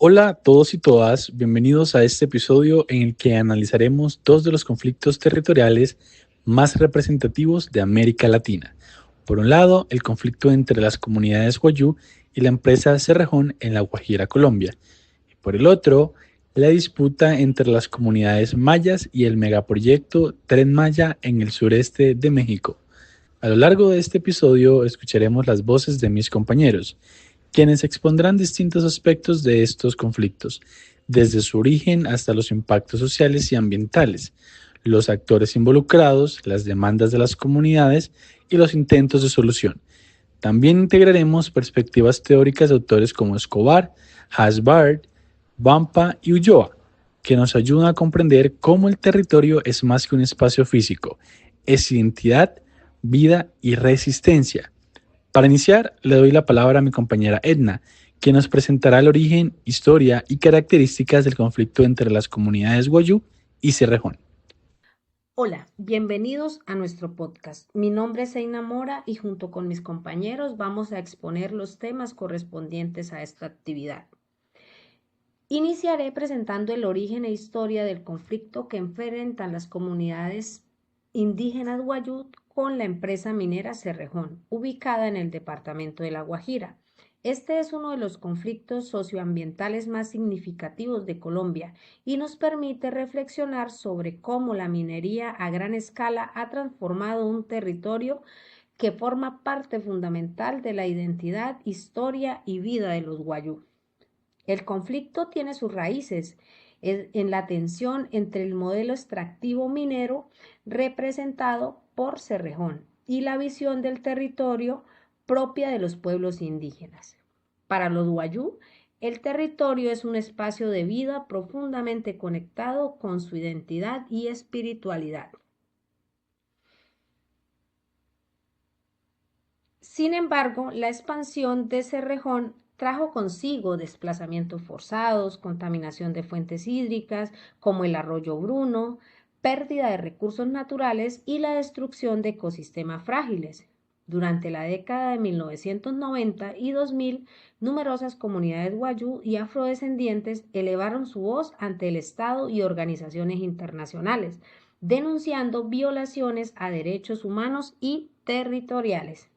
Hola a todos y todas, bienvenidos a este episodio en el que analizaremos dos de los conflictos territoriales más representativos de América Latina. Por un lado, el conflicto entre las comunidades Wayuu y la empresa Cerrejón en La Guajira, Colombia. Y por el otro, la disputa entre las comunidades mayas y el megaproyecto Tren Maya en el sureste de México. A lo largo de este episodio escucharemos las voces de mis compañeros, quienes expondrán distintos aspectos de estos conflictos, desde su origen hasta los impactos sociales y ambientales, los actores involucrados, las demandas de las comunidades y los intentos de solución. También integraremos perspectivas teóricas de autores como Escobar, Hasbard, Vampa y Ulloa, que nos ayudan a comprender cómo el territorio es más que un espacio físico, es identidad, vida y resistencia. Para iniciar, le doy la palabra a mi compañera Edna, quien nos presentará el origen, historia y características del conflicto entre las comunidades Wayuu y Cerrejón. Hola, bienvenidos a nuestro podcast. Mi nombre es Eina Mora y junto con mis compañeros vamos a exponer los temas correspondientes a esta actividad. Iniciaré presentando el origen e historia del conflicto que enfrentan las comunidades indígenas Wayuu con la empresa minera Cerrejón, ubicada en el departamento de La Guajira. Este es uno de los conflictos socioambientales más significativos de Colombia y nos permite reflexionar sobre cómo la minería a gran escala ha transformado un territorio que forma parte fundamental de la identidad, historia y vida de los Wayuu. El conflicto tiene sus raíces en la tensión entre el modelo extractivo minero representado por Cerrejón y la visión del territorio propia de los pueblos indígenas. Para los Wayuu, el territorio es un espacio de vida profundamente conectado con su identidad y espiritualidad. Sin embargo, la expansión de Cerrejón trajo consigo desplazamientos forzados, contaminación de fuentes hídricas como el arroyo Bruno, pérdida de recursos naturales y la destrucción de ecosistemas frágiles. Durante la década de 1990 y 2000, numerosas comunidades wayuu y afrodescendientes elevaron su voz ante el Estado y organizaciones internacionales, denunciando violaciones a derechos humanos y territoriales.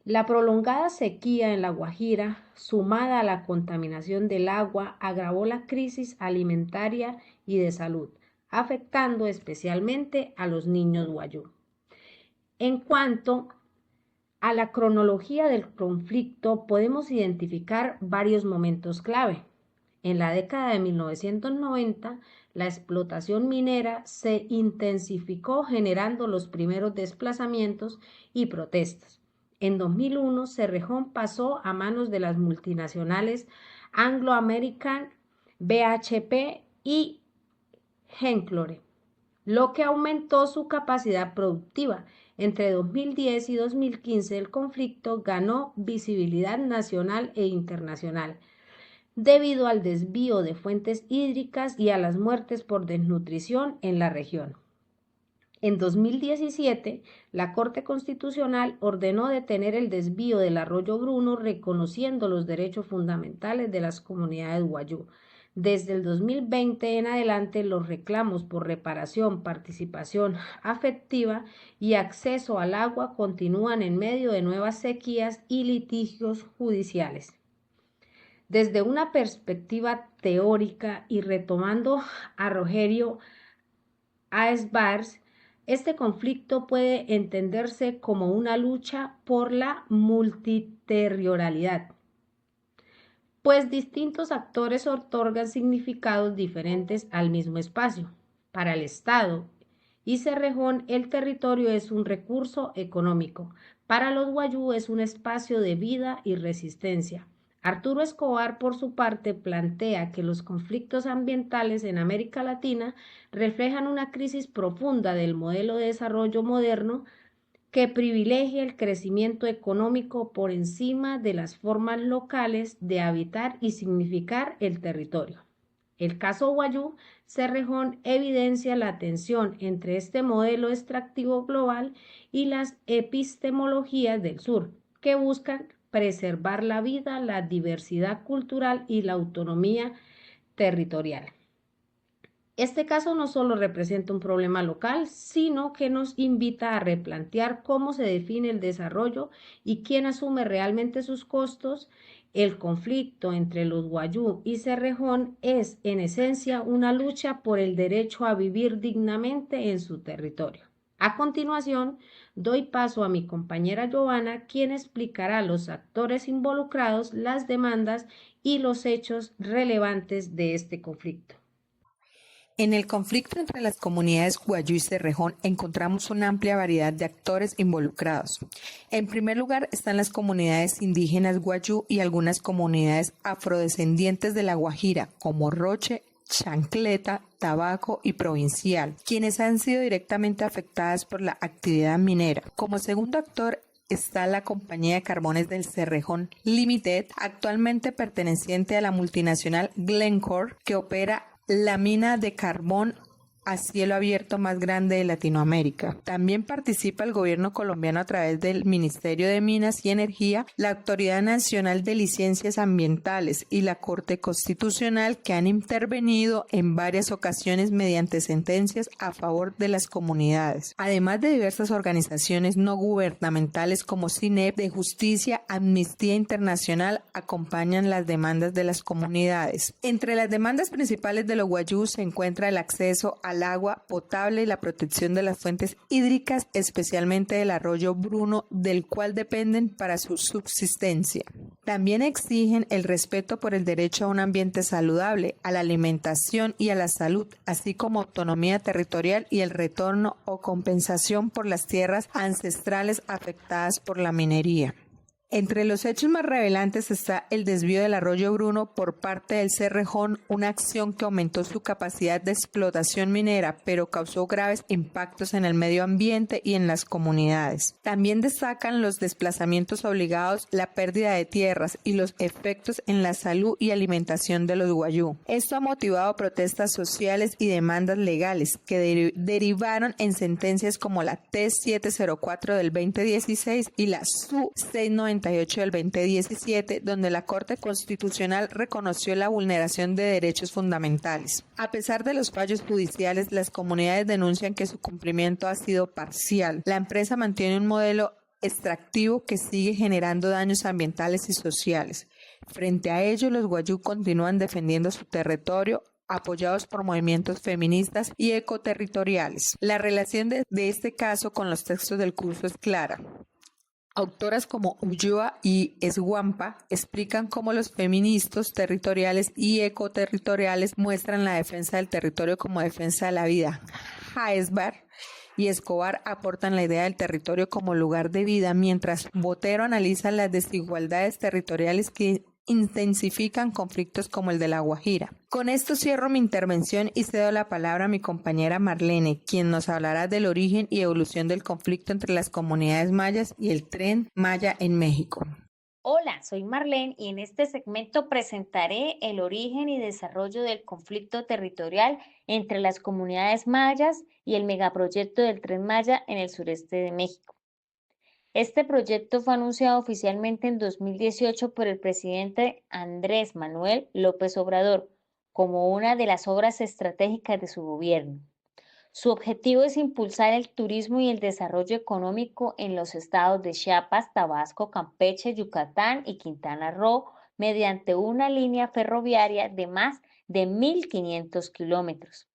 La prolongada sequía en La Guajira, sumada a la contaminación del agua, agravó la crisis alimentaria y de salud, afectando especialmente a los niños wayuu. En cuanto a la cronología del conflicto, podemos identificar varios momentos clave. En la década de 1990, la explotación minera se intensificó generando los primeros desplazamientos y protestas. En 2001, Cerrejón pasó a manos de las multinacionales Anglo American, BHP y Glencore, lo que aumentó su capacidad productiva. Entre 2010 y 2015 el conflicto ganó visibilidad nacional e internacional debido al desvío de fuentes hídricas y a las muertes por desnutrición en la región. En 2017, la Corte Constitucional ordenó detener el desvío del arroyo Bruno, reconociendo los derechos fundamentales de las comunidades wayuu. Desde el 2020 en adelante, los reclamos por reparación, participación afectiva y acceso al agua continúan en medio de nuevas sequías y litigios judiciales. Desde una perspectiva teórica y retomando a Rogerio Aesbars, este conflicto puede entenderse como una lucha por la multiterritorialidad, pues distintos actores otorgan significados diferentes al mismo espacio. Para el Estado y Cerrejón, el territorio es un recurso económico. Para los wayuu es un espacio de vida y resistencia. Arturo Escobar, por su parte, plantea que los conflictos ambientales en América Latina reflejan una crisis profunda del modelo de desarrollo moderno que privilegia el crecimiento económico por encima de las formas locales de habitar y significar el territorio. El caso Wayuu Cerrejón evidencia la tensión entre este modelo extractivo global y las epistemologías del sur, que buscan preservar la vida, la diversidad cultural y la autonomía territorial. Este caso no solo representa un problema local, sino que nos invita a replantear cómo se define el desarrollo y quién asume realmente sus costos. El conflicto entre los Wayuu y Cerrejón es, en esencia, una lucha por el derecho a vivir dignamente en su territorio. A continuación, doy paso a mi compañera Giovanna, quien explicará a los actores involucrados, las demandas y los hechos relevantes de este conflicto. En el conflicto entre las comunidades Wayuu y Cerrejón encontramos una amplia variedad de actores involucrados. En primer lugar están las comunidades indígenas Wayuu y algunas comunidades afrodescendientes de La Guajira, como Roche, Chancleta, Tabaco y Provincial, quienes han sido directamente afectadas por la actividad minera. Como segundo actor está la compañía de carbones del Cerrejón Limited, actualmente perteneciente a la multinacional Glencore, que opera la mina de carbón a cielo abierto más grande de Latinoamérica. También participa el gobierno colombiano a través del Ministerio de Minas y Energía, la Autoridad Nacional de Licencias Ambientales y la Corte Constitucional, que han intervenido en varias ocasiones mediante sentencias a favor de las comunidades. Además de diversas organizaciones no gubernamentales como CINEP, de Justicia, Amnistía Internacional, acompañan las demandas de las comunidades. Entre las demandas principales de los Wayuu se encuentra el acceso al agua potable y la protección de las fuentes hídricas, especialmente del arroyo Bruno, del cual dependen para su subsistencia. También exigen el respeto por el derecho a un ambiente saludable, a la alimentación y a la salud, así como autonomía territorial y el retorno o compensación por las tierras ancestrales afectadas por la minería. Entre los hechos más revelantes está el desvío del arroyo Bruno por parte del Cerrejón, una acción que aumentó su capacidad de explotación minera, pero causó graves impactos en el medio ambiente y en las comunidades. También destacan los desplazamientos obligados, la pérdida de tierras y los efectos en la salud y alimentación de los Wayuu. Esto ha motivado protestas sociales y demandas legales que derivaron en sentencias como la T-704 del 2016 y la SU-698 del 2017, donde la Corte Constitucional reconoció la vulneración de derechos fundamentales. A pesar de los fallos judiciales, las comunidades denuncian que su cumplimiento ha sido parcial. La empresa mantiene un modelo extractivo que sigue generando daños ambientales y sociales. Frente a ello, los Wayuu continúan defendiendo su territorio, apoyados por movimientos feministas y ecoterritoriales. La relación de este caso con los textos del curso es clara. Autoras como Ulloa y Esguampa explican cómo los feministas territoriales y ecoterritoriales muestran la defensa del territorio como defensa de la vida. Haesbar y Escobar aportan la idea del territorio como lugar de vida, mientras Botero analiza las desigualdades territoriales que intensifican conflictos como el de La Guajira. Con esto cierro mi intervención y cedo la palabra a mi compañera Marlene, quien nos hablará del origen y evolución del conflicto entre las comunidades mayas y el Tren Maya en México. Hola, soy Marlene y en este segmento presentaré el origen y desarrollo del conflicto territorial entre las comunidades mayas y el megaproyecto del Tren Maya en el sureste de México. Este proyecto fue anunciado oficialmente en 2018 por el presidente Andrés Manuel López Obrador como una de las obras estratégicas de su gobierno. Su objetivo es impulsar el turismo y el desarrollo económico en los estados de Chiapas, Tabasco, Campeche, Yucatán y Quintana Roo mediante una línea ferroviaria de más de 1.500 kilómetros.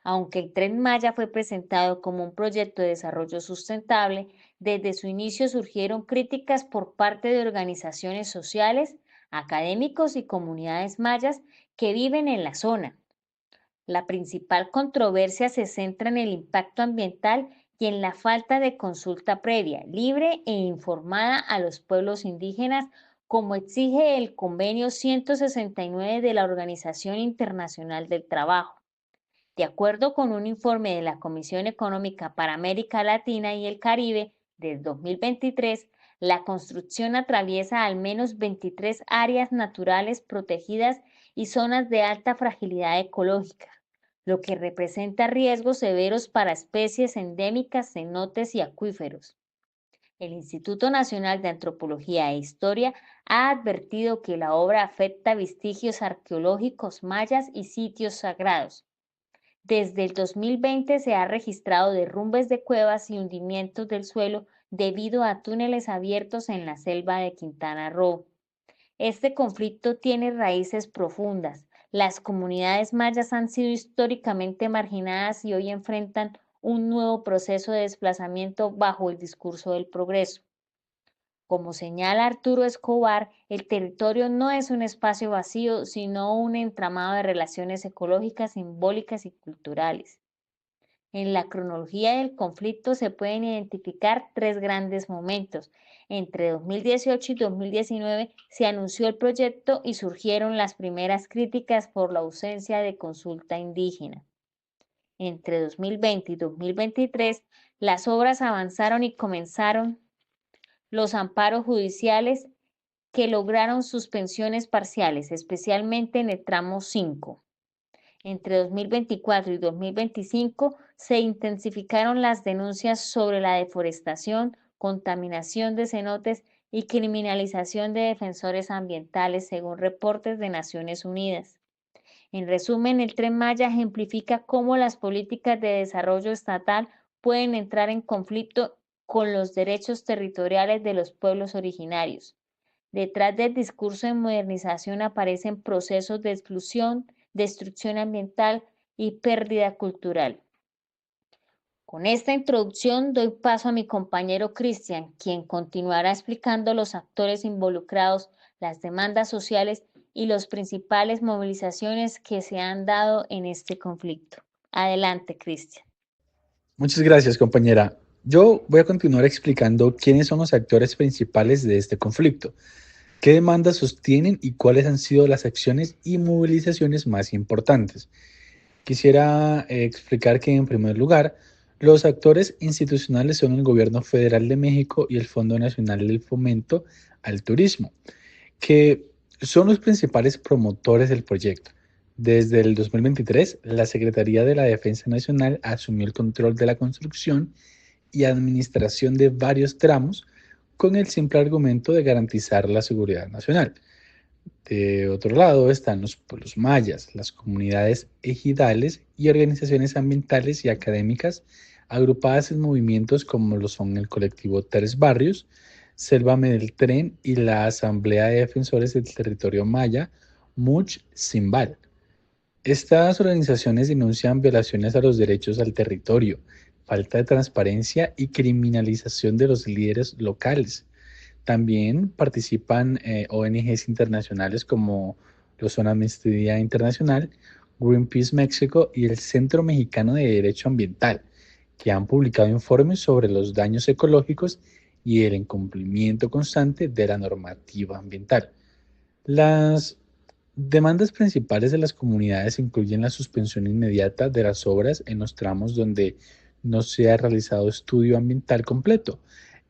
Aunque el Tren Maya fue presentado como un proyecto de desarrollo sustentable, desde su inicio surgieron críticas por parte de organizaciones sociales, académicos y comunidades mayas que viven en la zona. La principal controversia se centra en el impacto ambiental y en la falta de consulta previa, libre e informada a los pueblos indígenas, como exige el Convenio 169 de la Organización Internacional del Trabajo. De acuerdo con un informe de la Comisión Económica para América Latina y el Caribe del 2023, la construcción atraviesa al menos 23 áreas naturales protegidas y zonas de alta fragilidad ecológica, lo que representa riesgos severos para especies endémicas, cenotes y acuíferos. El Instituto Nacional de Antropología e Historia ha advertido que la obra afecta vestigios arqueológicos mayas y sitios sagrados. Desde el 2020 se ha registrado derrumbes de cuevas y hundimientos del suelo debido a túneles abiertos en la selva de Quintana Roo. Este conflicto tiene raíces profundas. Las comunidades mayas han sido históricamente marginadas y hoy enfrentan un nuevo proceso de desplazamiento bajo el discurso del progreso. Como señala Arturo Escobar, el territorio no es un espacio vacío, sino un entramado de relaciones ecológicas, simbólicas y culturales. En la cronología del conflicto se pueden identificar tres grandes momentos. Entre 2018 y 2019 se anunció el proyecto y surgieron las primeras críticas por la ausencia de consulta indígena. Entre 2020 y 2023 las obras avanzaron y comenzaron los amparos judiciales que lograron suspensiones parciales, especialmente en el tramo 5. Entre 2024 y 2025 se intensificaron las denuncias sobre la deforestación, contaminación de cenotes y criminalización de defensores ambientales, según reportes de Naciones Unidas. En resumen, el Tren Maya ejemplifica cómo las políticas de desarrollo estatal pueden entrar en conflicto con los derechos territoriales de los pueblos originarios. Detrás del discurso de modernización aparecen procesos de exclusión, destrucción ambiental y pérdida cultural. Con esta introducción doy paso a mi compañero Cristian, quien continuará explicando los actores involucrados, las demandas sociales y las principales movilizaciones que se han dado en este conflicto. Adelante, Cristian. Muchas gracias, compañera. Yo voy a continuar explicando quiénes son los actores principales de este conflicto, qué demandas sostienen y cuáles han sido las acciones y movilizaciones más importantes. Quisiera explicar que, en primer lugar, los actores institucionales son el Gobierno Federal de México y el Fondo Nacional del Fomento al Turismo, que son los principales promotores del proyecto. Desde el 2023, la Secretaría de la Defensa Nacional asumió el control de la construcción y administración de varios tramos con el simple argumento de garantizar la seguridad nacional. De otro lado están los pueblos mayas, las comunidades ejidales y organizaciones ambientales y académicas agrupadas en movimientos como lo son el colectivo Tres Barrios, Sélvame del Tren y la Asamblea de Defensores del Territorio Maya, Much Simbal. Estas organizaciones denuncian violaciones a los derechos al territorio, falta de transparencia y criminalización de los líderes locales. También participan ONGs internacionales como lo son Amnistía Internacional, Greenpeace México y el Centro Mexicano de Derecho Ambiental, que han publicado informes sobre los daños ecológicos y el incumplimiento constante de la normativa ambiental. Las demandas principales de las comunidades incluyen la suspensión inmediata de las obras en los tramos donde no se ha realizado estudio ambiental completo,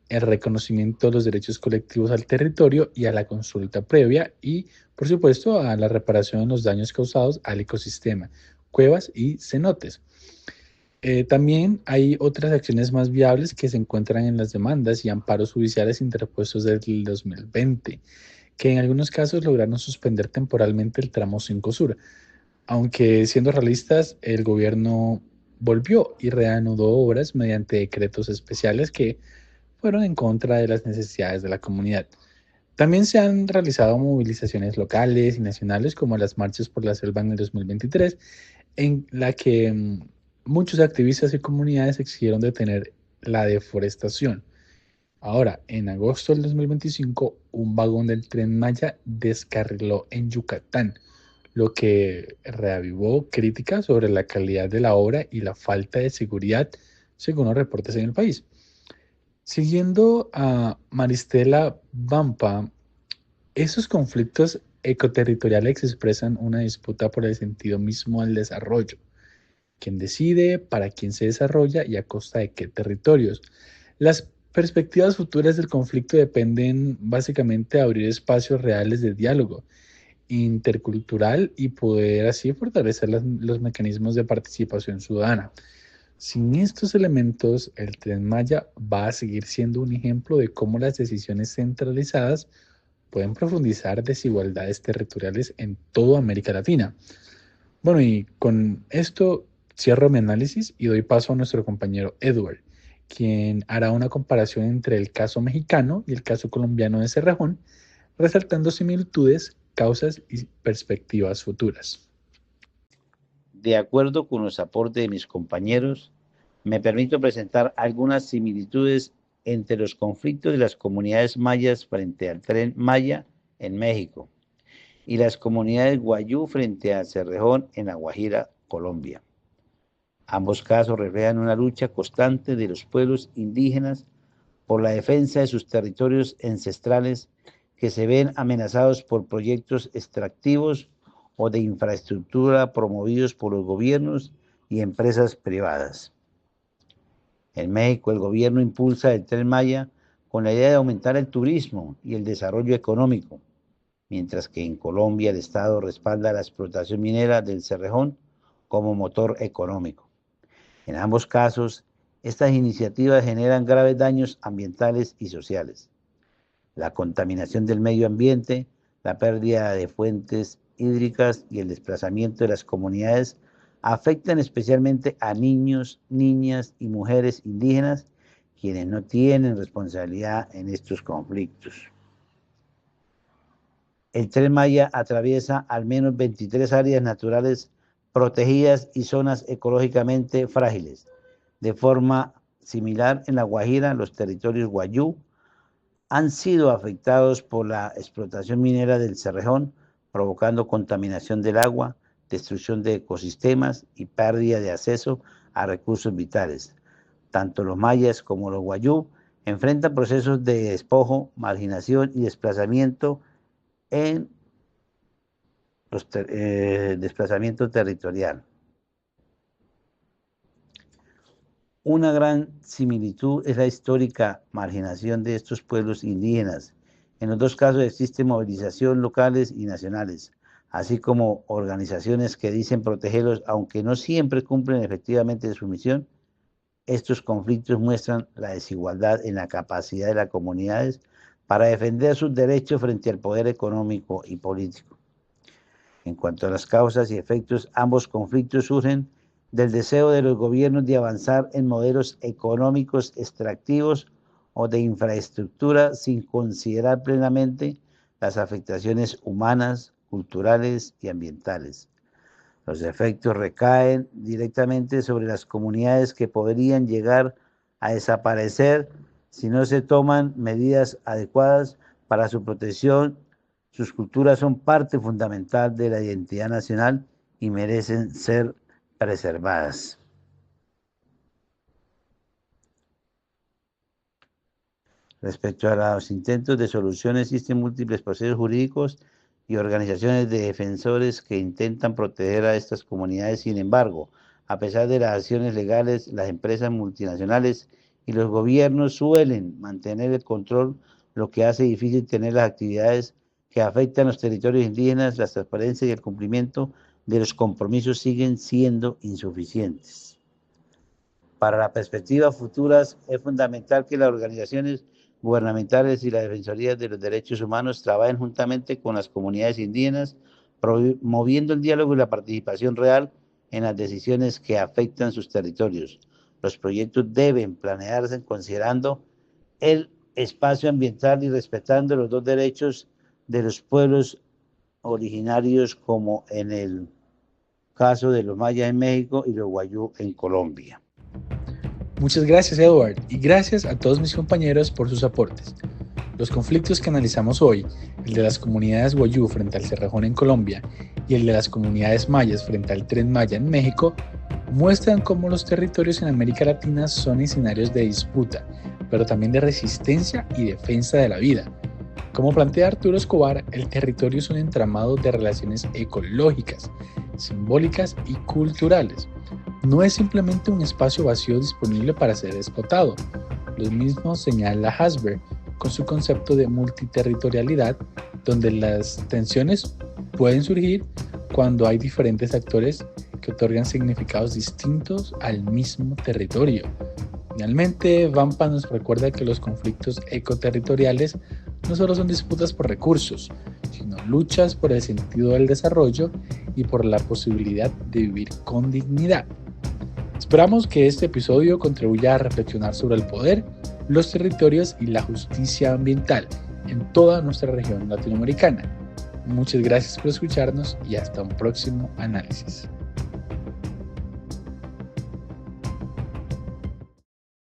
el reconocimiento de los derechos colectivos al territorio y a la consulta previa y, por supuesto, a la reparación de los daños causados al ecosistema, cuevas y cenotes. También hay otras acciones más viables que se encuentran en las demandas y amparos judiciales interpuestos desde el 2020, que en algunos casos lograron suspender temporalmente el tramo 5 Sur, aunque siendo realistas, el gobierno volvió y reanudó obras mediante decretos especiales que fueron en contra de las necesidades de la comunidad. También se han realizado movilizaciones locales y nacionales como las marchas por la selva en el 2023, en la que muchos activistas y comunidades exigieron detener la deforestación. Ahora, en agosto del 2025, un vagón del Tren Maya descarriló en Yucatán, lo que reavivó críticas sobre la calidad de la obra y la falta de seguridad, según los reportes en el país. Siguiendo a Maristela Vampa, esos conflictos ecoterritoriales expresan una disputa por el sentido mismo del desarrollo. ¿Quién decide, para quién se desarrolla y a costa de qué territorios? Las perspectivas futuras del conflicto dependen básicamente de abrir espacios reales de diálogo intercultural y poder así fortalecer los mecanismos de participación ciudadana. Sin estos elementos, el Tren Maya va a seguir siendo un ejemplo de cómo las decisiones centralizadas pueden profundizar desigualdades territoriales en toda América Latina. Bueno, y con esto cierro mi análisis y doy paso a nuestro compañero Edward, quien hará una comparación entre el caso mexicano y el caso colombiano de Cerrejón, resaltando similitudes, causas y perspectivas futuras. De acuerdo con los aportes de mis compañeros, me permito presentar algunas similitudes entre los conflictos de las comunidades mayas frente al Tren Maya en México y las comunidades guayú frente a Cerrejón en La Guajira, Colombia. Ambos casos reflejan una lucha constante de los pueblos indígenas por la defensa de sus territorios ancestrales que se ven amenazados por proyectos extractivos o de infraestructura promovidos por los gobiernos y empresas privadas. En México, el gobierno impulsa el Tren Maya con la idea de aumentar el turismo y el desarrollo económico, mientras que en Colombia el Estado respalda la explotación minera del Cerrejón como motor económico. En ambos casos, estas iniciativas generan graves daños ambientales y sociales. La contaminación del medio ambiente, la pérdida de fuentes hídricas y el desplazamiento de las comunidades afectan especialmente a niños, niñas y mujeres indígenas, quienes no tienen responsabilidad en estos conflictos. El Tren Maya atraviesa al menos 23 áreas naturales protegidas y zonas ecológicamente frágiles. De forma similar, en La Guajira, los territorios guayú han sido afectados por la explotación minera del Cerrejón, provocando contaminación del agua, destrucción de ecosistemas y pérdida de acceso a recursos vitales. Tanto los mayas como los guayú enfrentan procesos de despojo, marginación y desplazamiento en desplazamiento territorial. Una gran similitud es la histórica marginación de estos pueblos indígenas. En los dos casos existe movilización locales y nacionales, así como organizaciones que dicen protegerlos, aunque no siempre cumplen efectivamente su misión. Estos conflictos muestran la desigualdad en la capacidad de las comunidades para defender sus derechos frente al poder económico y político. En cuanto a las causas y efectos, ambos conflictos surgen del deseo de los gobiernos de avanzar en modelos económicos extractivos o de infraestructura sin considerar plenamente las afectaciones humanas, culturales y ambientales. Los efectos recaen directamente sobre las comunidades que podrían llegar a desaparecer si no se toman medidas adecuadas para su protección. Sus culturas son parte fundamental de la identidad nacional y merecen ser preservadas. Respecto a los intentos de solución, existen múltiples procesos jurídicos y organizaciones de defensores que intentan proteger a estas comunidades. Sin embargo, a pesar de las acciones legales, las empresas multinacionales y los gobiernos suelen mantener el control, lo que hace difícil tener las actividades que afectan los territorios indígenas. La transparencia y el cumplimiento de los compromisos siguen siendo insuficientes. Para las perspectivas futuras, es fundamental que las organizaciones gubernamentales y las defensorías de los derechos humanos trabajen juntamente con las comunidades indígenas, promoviendo el diálogo y la participación real en las decisiones que afectan sus territorios. Los proyectos deben planearse considerando el espacio ambiental y respetando los dos derechos de los pueblos originarios, como en el caso de los mayas en México y los guayú en Colombia. Muchas gracias, Edward, y gracias a todos mis compañeros por sus aportes. Los conflictos que analizamos hoy, el de las comunidades guayú frente al Cerrejón en Colombia y el de las comunidades mayas frente al Tren Maya en México, muestran cómo los territorios en América Latina son escenarios de disputa, pero también de resistencia y defensa de la vida. Como plantea Arturo Escobar, el territorio es un entramado de relaciones ecológicas, simbólicas y culturales. No es simplemente un espacio vacío disponible para ser explotado. Lo mismo señala Hasberg con su concepto de multiterritorialidad, donde las tensiones pueden surgir cuando hay diferentes actores porque otorgan significados distintos al mismo territorio. Finalmente, Vampa nos recuerda que los conflictos ecoterritoriales no solo son disputas por recursos, sino luchas por el sentido del desarrollo y por la posibilidad de vivir con dignidad. Esperamos que este episodio contribuya a reflexionar sobre el poder, los territorios y la justicia ambiental en toda nuestra región latinoamericana. Muchas gracias por escucharnos y hasta un próximo análisis.